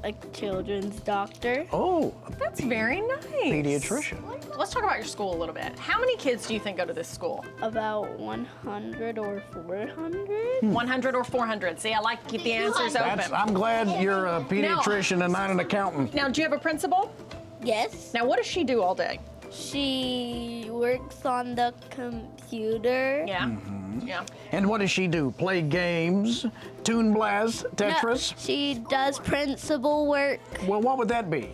Speaker 8: A children's doctor.
Speaker 2: Oh,
Speaker 9: That's very nice.
Speaker 2: pediatrician.
Speaker 9: Let's talk about your school a little bit. How many kids do you think go to this school?
Speaker 8: About 100 or 400.
Speaker 9: 100 or 400? See, I like to keep the answers open.
Speaker 2: I'm glad you're a pediatrician and not an accountant.
Speaker 9: Now, do you have a principal?
Speaker 8: Yes.
Speaker 9: Now, what does she do all day?
Speaker 8: She works on the computer.
Speaker 9: Yeah. Yeah.
Speaker 2: And what does she do? Play games, Toon Blast, Tetris?
Speaker 8: No, she does principal work,
Speaker 2: Well, what would that be?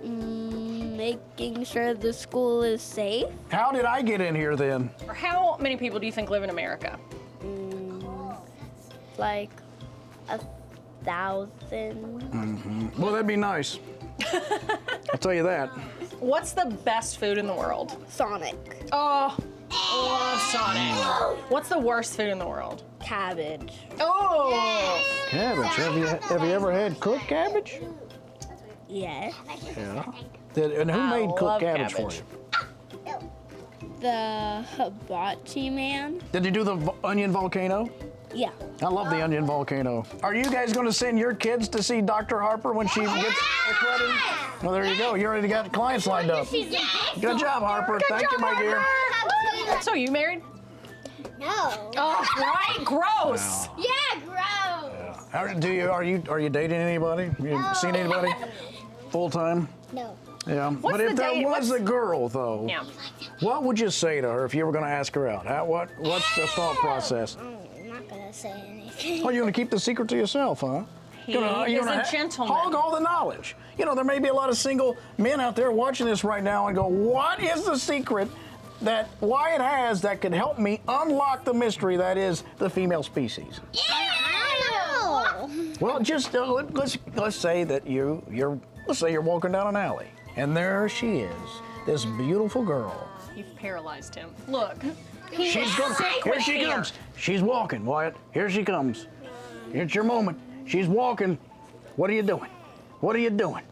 Speaker 8: making sure the school is safe.
Speaker 2: How did I get in here then?
Speaker 9: Or how many people do you think live in America?
Speaker 8: Like 1,000.
Speaker 2: Well, that'd be nice. I'll tell you that.
Speaker 9: What's the best food in the world?
Speaker 8: Sonic.
Speaker 9: Oh, I love Sonic. What's the worst food in the world?
Speaker 8: Cabbage.
Speaker 9: Oh,
Speaker 2: Cabbage. Have you ever had cooked cabbage?
Speaker 8: Yes.
Speaker 2: Yeah. And who
Speaker 9: I
Speaker 2: made cooked
Speaker 9: love
Speaker 2: cabbage for
Speaker 9: cabbage.
Speaker 2: you?
Speaker 8: The hibachi man.
Speaker 2: Did you do the onion volcano?
Speaker 8: Yeah.
Speaker 2: I love the onion volcano. Are you guys going to send your kids to see Dr. Harper when she gets accredited? Well, there you go. You already got clients lined up. Good job, Harper. Thank you, my dear.
Speaker 9: So you married?
Speaker 8: No.
Speaker 9: Oh, right. Gross.
Speaker 8: Yeah, gross.
Speaker 2: Are you dating anybody? You seen anybody full time?
Speaker 8: No.
Speaker 2: Yeah.
Speaker 9: What's
Speaker 2: But if
Speaker 9: the
Speaker 2: there
Speaker 9: date-
Speaker 2: was a girl though,
Speaker 9: Yeah.
Speaker 2: what would you say to her if you were going to ask her out? What's the thought process?
Speaker 8: I'm not gonna say anything.
Speaker 2: Oh, you're going to keep the secret to yourself, huh?
Speaker 9: He
Speaker 2: You're
Speaker 9: is
Speaker 2: gonna
Speaker 9: a gentleman.
Speaker 2: Hog all the knowledge. You know, there may be a lot of single men out there watching this right now and go, what is the secret that Wyatt has that could help me unlock the mystery that is the female species?
Speaker 8: I don't know.
Speaker 2: Well, just let's say that you're walking down an alley and there she is, this beautiful girl.
Speaker 9: You've paralyzed him. Look.
Speaker 2: Here she comes. She's walking, Wyatt. Here she comes. It's your moment. She's walking. What are you doing? What are you doing?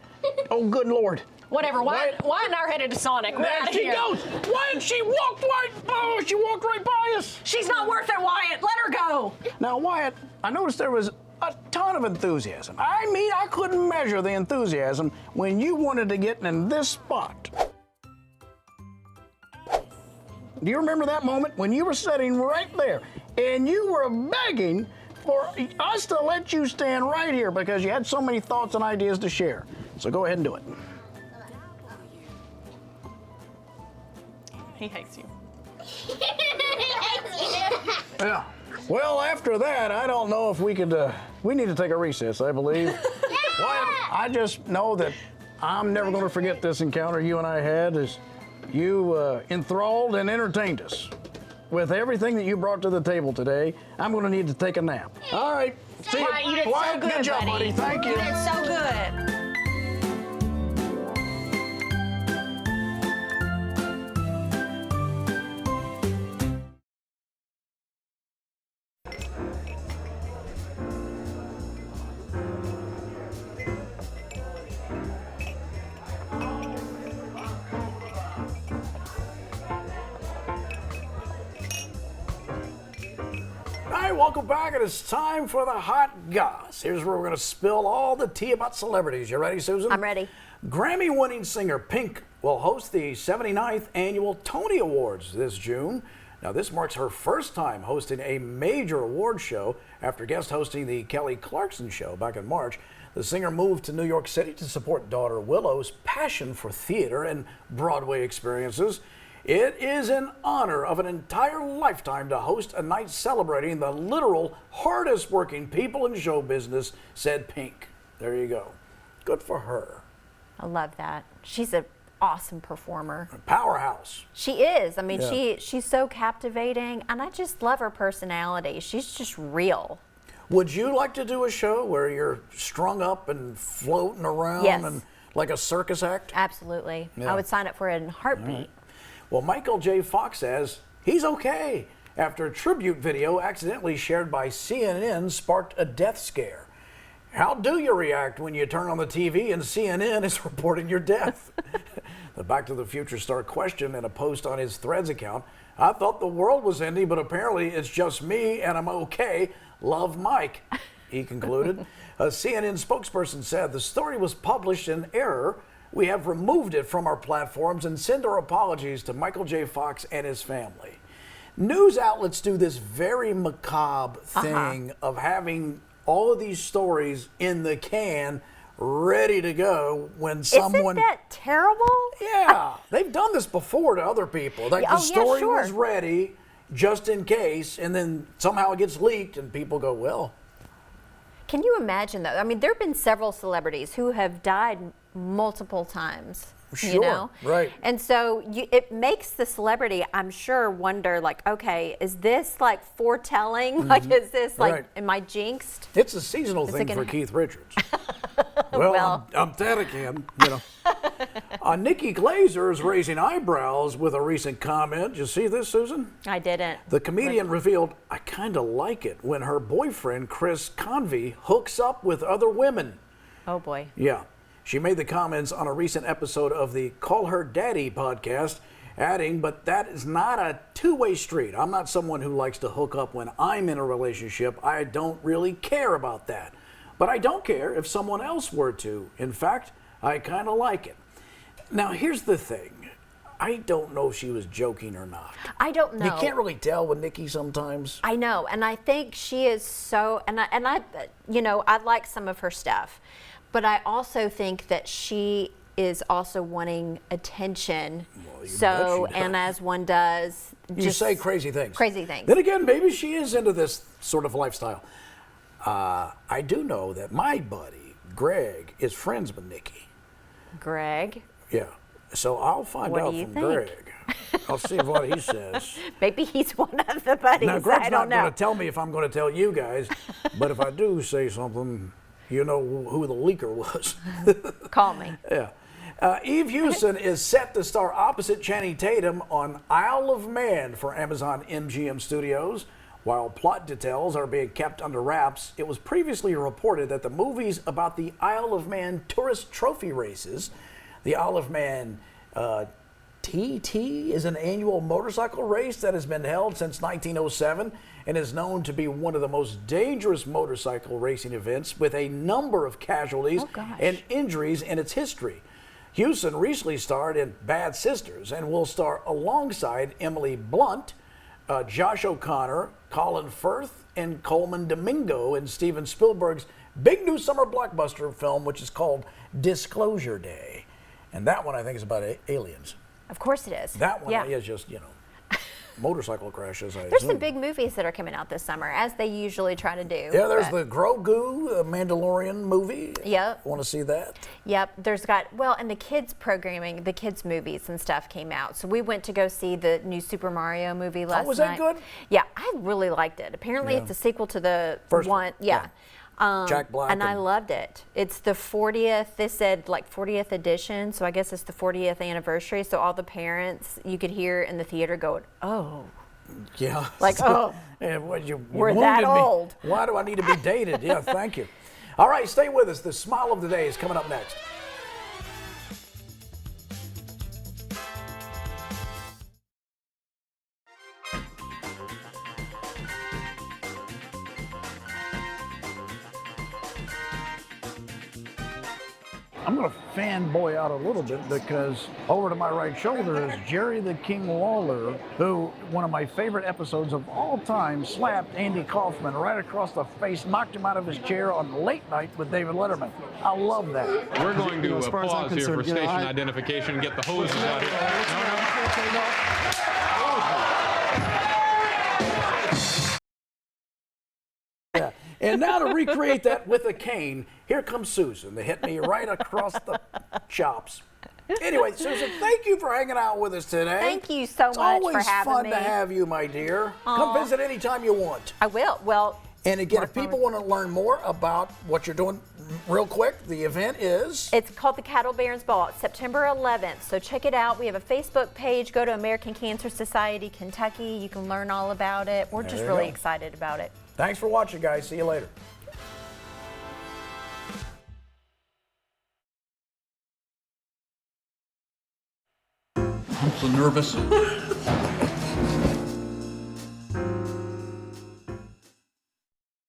Speaker 2: Oh, good Lord.
Speaker 9: Whatever. Wyatt and I are headed to Sonic. We're out
Speaker 2: There
Speaker 9: of
Speaker 2: she
Speaker 9: here.
Speaker 2: goes. Wyatt, she walked right by us.
Speaker 9: She's not worth it, Wyatt. Let her go.
Speaker 2: Now, Wyatt, I noticed there was a ton of enthusiasm. I mean, I couldn't measure the enthusiasm when you wanted to get in this spot. Do you remember that moment when you were sitting right there and you were begging for us to let you stand right here because you had so many thoughts and ideas to share? So go ahead and do it.
Speaker 9: He hates you.
Speaker 2: Yeah. Well, after that, I don't know if we could. We need to take a recess, I believe. Wyatt, I just know that I'm never going to forget this encounter you and I had. As you enthralled and entertained us with everything that you brought to the table today. I'm going to need to take a nap. All right. See you.
Speaker 9: Wyatt, you did
Speaker 2: Wyatt,
Speaker 9: so good,
Speaker 2: good job, buddy. Thank you.
Speaker 9: You did so good.
Speaker 2: right, welcome back. It is time for the hot goss. Here's where we're going to spill all the tea about celebrities. You ready, Susan?
Speaker 3: I'm ready.
Speaker 2: Grammy-winning singer Pink will host the 79th annual Tony Awards this June. Now, this marks her first time hosting a major award show after guest hosting the Kelly Clarkson Show back in March. The singer moved to New York City to support daughter Willow's passion for theater and Broadway experiences. It is an honor of an entire lifetime to host a night celebrating the literal hardest working people in show business, said Pink. There you go. Good for her.
Speaker 3: I love that. She's an awesome performer.
Speaker 2: A powerhouse.
Speaker 3: She is. I mean,
Speaker 2: Yeah.
Speaker 3: she's so captivating, and I just love her personality. She's just real.
Speaker 2: Would you like to do a show where you're strung up and floating around
Speaker 3: Yes.
Speaker 2: and like a circus act?
Speaker 3: Absolutely.
Speaker 2: Yeah.
Speaker 3: I would sign up for it in a heartbeat.
Speaker 2: Well, Michael J. Fox says he's okay after a tribute video accidentally shared by CNN sparked a death scare. How do you react when you turn on the TV and CNN is reporting your death? The Back to the Future star questioned in a post on his Threads account, "I thought the world was ending, but apparently it's just me and I'm okay. Love, Mike," he concluded. A CNN spokesperson said the story was published in error. We have removed it from our platforms and send our apologies to Michael J. Fox and his family. News outlets do this very macabre thing of having all of these stories in the can ready to go when someone...
Speaker 3: Isn't that terrible?
Speaker 2: Yeah, they've done this before to other people. Like
Speaker 3: Oh,
Speaker 2: the
Speaker 3: yeah,
Speaker 2: story
Speaker 3: sure.
Speaker 2: was ready just in case, and then somehow it gets leaked and people go, well...
Speaker 3: Can you imagine, though? I mean, there have been several celebrities who have died multiple times. You
Speaker 2: Sure,
Speaker 3: know?
Speaker 2: right.
Speaker 3: And so it makes the celebrity, I'm sure, wonder, like, okay, is this like foretelling? Like, is this like,
Speaker 2: Right.
Speaker 3: am I jinxed?
Speaker 2: It's a seasonal
Speaker 3: Is it
Speaker 2: thing
Speaker 3: gonna
Speaker 2: for Keith Richards.
Speaker 3: Well.
Speaker 2: I'm dead again, you know. Nikki Glazer is raising eyebrows with a recent comment. Did you see this, Susan?
Speaker 3: I didn't.
Speaker 2: The comedian revealed, "I kind of like it when her boyfriend, Chris Convey, hooks up with other women."
Speaker 3: Oh, boy.
Speaker 2: Yeah. She made the comments on a recent episode of the Call Her Daddy podcast, adding, "But that is not a two-way street. I'm not someone who likes to hook up when I'm in a relationship. I don't really care about that. But I don't care if someone else were to. In fact, I kind of like it." Now, here's the thing. I don't know if she was joking or not.
Speaker 3: I don't know.
Speaker 2: You can't really tell with Nikki sometimes.
Speaker 3: I know, and I think she is so, and I, you know, I like some of her stuff, but I also think that she is also wanting attention.
Speaker 2: Well, you bet
Speaker 3: So,
Speaker 2: she does.
Speaker 3: and as one does,
Speaker 2: You say crazy things.
Speaker 3: Crazy things.
Speaker 2: Then again, maybe she is into this sort of lifestyle. I do know that my buddy, Greg, is friends with Nikki.
Speaker 3: Greg,
Speaker 2: Yeah. So I'll find
Speaker 3: What
Speaker 2: out
Speaker 3: do you
Speaker 2: from
Speaker 3: think?
Speaker 2: Greg. I'll see what he says.
Speaker 3: maybe he's one of the buddies.
Speaker 2: Now, Greg's
Speaker 3: I
Speaker 2: not
Speaker 3: don't know.
Speaker 2: going to tell me if I'm going to tell you guys, but if I do say something, you know who the leaker was.
Speaker 3: Call me.
Speaker 2: Yeah. Eve Hewson is set to star opposite Channing Tatum on Isle of Man for Amazon MGM Studios. While plot details are being kept under wraps, it was previously reported that the movie's about the Isle of Man tourist trophy races. The Isle of Man TT is an annual motorcycle race that has been held since 1907 and is known to be one of the most dangerous motorcycle racing events with a number of casualties and injuries in its history. Hewson recently starred in Bad Sisters and will star alongside Emily Blunt, Josh O'Connor, Colin Firth, and Coleman Domingo in Steven Spielberg's big new summer blockbuster film, which is called Disclosure Day. And that one, I think, is about aliens.
Speaker 3: Of course it is.
Speaker 2: That one
Speaker 3: Yeah.
Speaker 2: is just, you know, motorcycle crashes, I
Speaker 3: There's
Speaker 2: assume.
Speaker 3: some big movies that are coming out this summer, as they usually try to do.
Speaker 2: Yeah, there's
Speaker 3: but-
Speaker 2: the Grogu, Mandalorian movie.
Speaker 3: Yep.
Speaker 2: Want to see that?
Speaker 3: Yep, and the kids programming, the kids movies and stuff came out. So we went to go see the new Super Mario movie last night.
Speaker 2: was that good?
Speaker 3: Yeah, I really liked it. Apparently it's a sequel to the
Speaker 2: First one,
Speaker 3: Yeah.
Speaker 2: Jack Black
Speaker 3: And I
Speaker 2: and-
Speaker 3: loved it. It's the 40th, they said like 40th edition, so I guess it's the 40th anniversary. So all the parents, you could hear in the theater going, oh.
Speaker 2: Yeah.
Speaker 3: Like, oh,
Speaker 2: Yeah, what, you
Speaker 3: we're that
Speaker 2: wounded me.
Speaker 3: old.
Speaker 2: Why do I need to be dated? Yeah, thank you. All right, stay with us. The smile of the day is coming up next. I'm going to fanboy out a little bit because over to my right shoulder is Jerry the King Lawler, who, one of my favorite episodes of all time, slapped Andy Kaufman right across the face, knocked him out of his chair on Late Night with David Letterman. I love that.
Speaker 10: We're going to
Speaker 7: as far as I'm
Speaker 10: pause here for
Speaker 7: concerned,
Speaker 10: station identification and get the hoses out here.
Speaker 2: Yeah. And now to recreate that with a cane, here comes Susan to hit me right across the chops. Anyway, Susan, thank you for hanging out with us today.
Speaker 3: Thank you so much for having me.
Speaker 2: It's always fun to have you, my dear. Come visit anytime you want.
Speaker 3: I will. Well,
Speaker 2: and again, if people want to learn more about what you're doing, real quick, the event is?
Speaker 3: It's called the Cattle Barons Ball. It's September 11th, so check it out. We have a Facebook page. Go to American Cancer Society Kentucky. You can learn all about it. We're just really excited about it.
Speaker 2: Thanks for watching, guys. See you later.
Speaker 11: I'm so nervous.